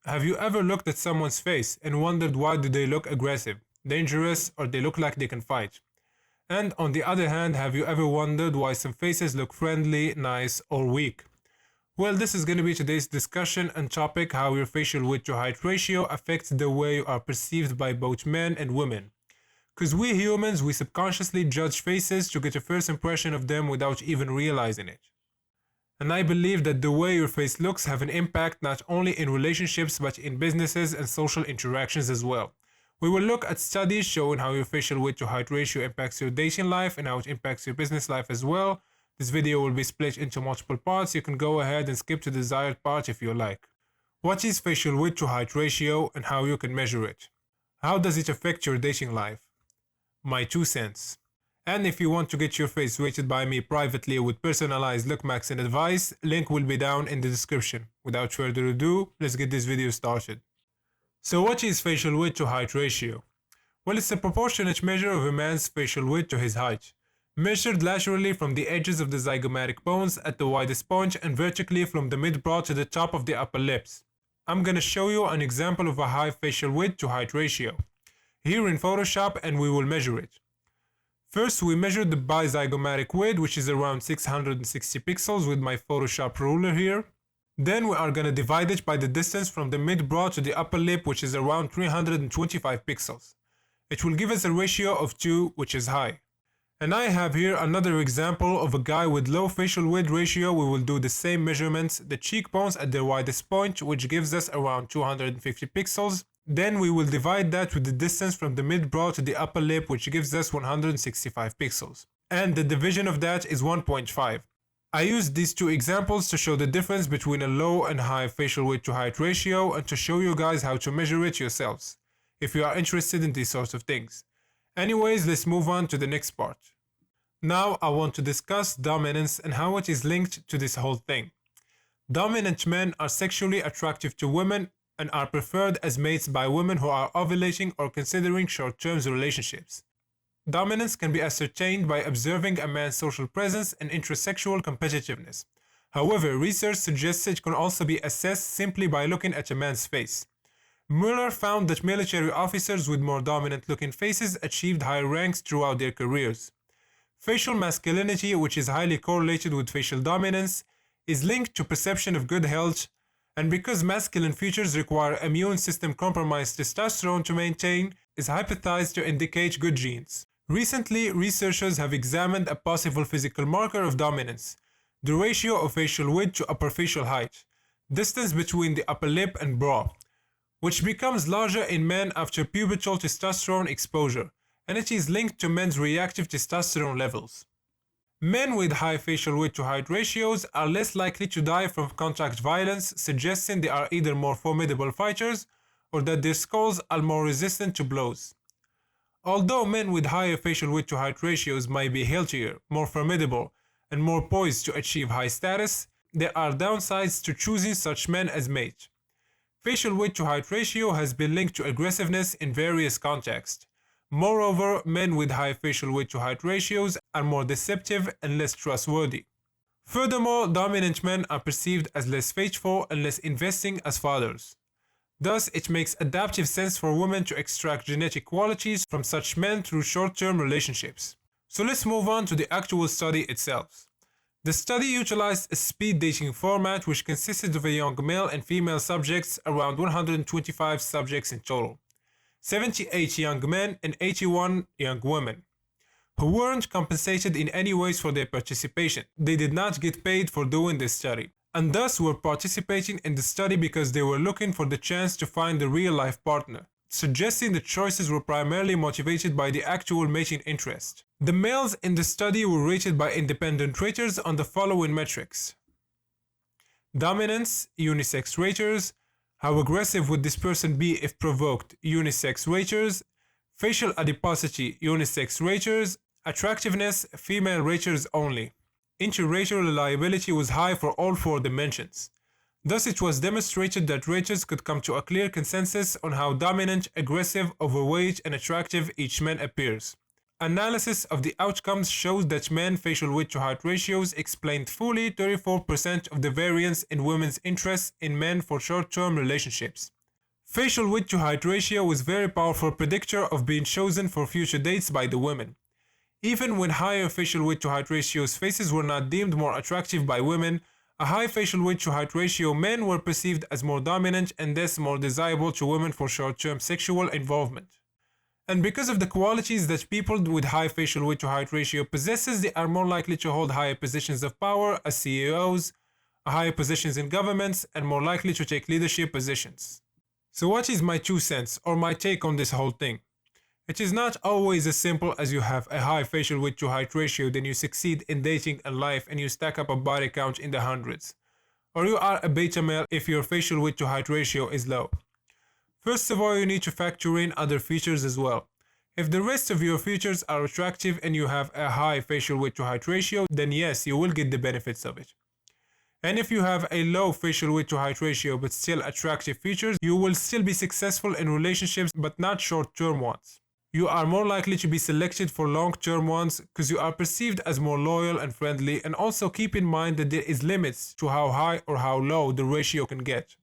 Have you ever looked at someone's face and wondered why do they look aggressive, dangerous, or they look like they can fight? And on the other hand, have you ever wondered why some faces look friendly, nice, or weak? Well, this is going to be today's discussion and topic: how your facial width to height ratio affects the way you are perceived by both men and women. Because we humans, we subconsciously judge faces to get a first impression of them without even realizing it. And I believe that the way your face looks have an impact not only in relationships but in businesses and social interactions as well. We will look at studies showing how your facial width to height ratio impacts your dating life and how it impacts your business life as well. This video will be split into multiple parts. You can go ahead and skip to the desired part if you like. What is facial width to height ratio and how you can measure it? How does it affect your dating life? My 2 cents. And if you want to get your face rated by me privately with personalized look max and advice, link will be down in the description. Without further ado, let's get this video started. So what is facial width to height ratio? Well, it's a proportionate measure of a man's facial width to his height, measured laterally from the edges of the zygomatic bones at the widest point and vertically from the mid-brow to the top of the upper lips. I'm gonna show you an example of a high facial width to height ratio here in Photoshop, and we will measure it. First, we measure the bizygomatic width, which is around 660 pixels with my Photoshop ruler here. Then we are gonna divide it by the distance from the mid-brow to the upper lip, which is around 325 pixels. It will give us a ratio of 2, which is high. And I have here another example of a guy with low facial width ratio. We will do the same measurements, the cheekbones at their widest point, which gives us around 250 pixels. Then we will divide that with the distance from the mid-brow to the upper lip, which gives us 165 pixels. And the division of that is 1.5. I used these two examples to show the difference between a low and high facial width to height ratio and to show you guys how to measure it yourselves, if you are interested in these sorts of things. Anyways, let's move on to the next part. Now I want to discuss dominance and how it is linked to this whole thing. Dominant men are sexually attractive to women and are preferred as mates by women who are ovulating or considering short-term relationships. Dominance can be ascertained by observing a man's social presence and intrasexual competitiveness. However, research suggests it can also be assessed simply by looking at a man's face. Mueller found that military officers with more dominant-looking faces achieved higher ranks throughout their careers. Facial masculinity, which is highly correlated with facial dominance, is linked to perception of good health, and because masculine features require immune system compromised testosterone to maintain, is hypothesized to indicate good genes. Recently, researchers have examined a possible physical marker of dominance, the ratio of facial width to upper facial height, distance between the upper lip and brow, which becomes larger in men after pubertal testosterone exposure, and it is linked to men's reactive testosterone levels. Men with high facial width to height ratios are less likely to die from contact violence, suggesting they are either more formidable fighters or that their skulls are more resistant to blows. Although men with higher facial width to height ratios might be healthier, more formidable, and more poised to achieve high status, there are downsides to choosing such men as mate. Facial width to height ratio has been linked to aggressiveness in various contexts. Moreover, men with high facial width to height ratios are more deceptive and less trustworthy. Furthermore, dominant men are perceived as less faithful and less investing as fathers. Thus, it makes adaptive sense for women to extract genetic qualities from such men through short-term relationships. So let's move on to the actual study itself. The study utilized a speed dating format which consisted of a young male and female subjects, around 125 subjects in total. 78 young men and 81 young women, who weren't compensated in any ways for their participation. They did not get paid for doing this study, and thus were participating in the study because they were looking for the chance to find a real-life partner, suggesting the choices were primarily motivated by the actual mating interest. The males in the study were rated by independent raters on the following metrics: dominance, unisex raters; how aggressive would this person be if provoked, unisex raters; facial adiposity, unisex raters; attractiveness, female raters only. Inter-rater reliability was high for all 4 dimensions. Thus, it was demonstrated that raters could come to a clear consensus on how dominant, aggressive, overweight, and attractive each man appears. Analysis of the outcomes shows that men facial weight to height ratios explained fully 34% of the variance in women's interests in men for short-term relationships. Facial weight to height ratio was a very powerful predictor of being chosen for future dates by the women. Even when higher facial weight to height ratios faces were not deemed more attractive by women, a high facial weight to height ratio men were perceived as more dominant and thus more desirable to women for short-term sexual involvement. And because of the qualities that people with high facial weight to height ratio possesses, they are more likely to hold higher positions of power as CEOs, higher positions in governments, and more likely to take leadership positions. So what is my 2 cents or my take on this whole thing? It is not always as simple as you have a high facial weight to height ratio, then you succeed in dating and life and you stack up a body count in the hundreds. Or you are a beta male if your facial weight to height ratio is low. First of all, you need to factor in other features as well. If the rest of your features are attractive and you have a high facial weight to height ratio, then yes, you will get the benefits of it. And if you have a low facial weight to height ratio but still attractive features, you will still be successful in relationships but not short-term ones. You are more likely to be selected for long-term ones because you are perceived as more loyal and friendly, and also keep in mind that there is limits to how high or how low the ratio can get.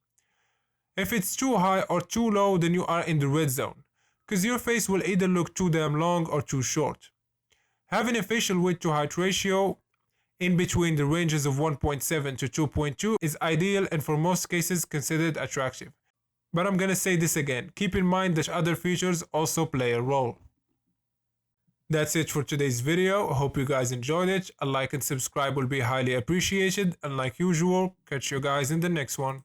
If it's too high or too low, then you are in the red zone, because your face will either look too damn long or too short. Having a facial weight to height ratio in between the ranges of 1.7 to 2.2 is ideal and for most cases considered attractive. But I'm gonna say this again, keep in mind that other features also play a role. That's it for today's video. I hope you guys enjoyed it. A like and subscribe will be highly appreciated, and like usual, catch you guys in the next one.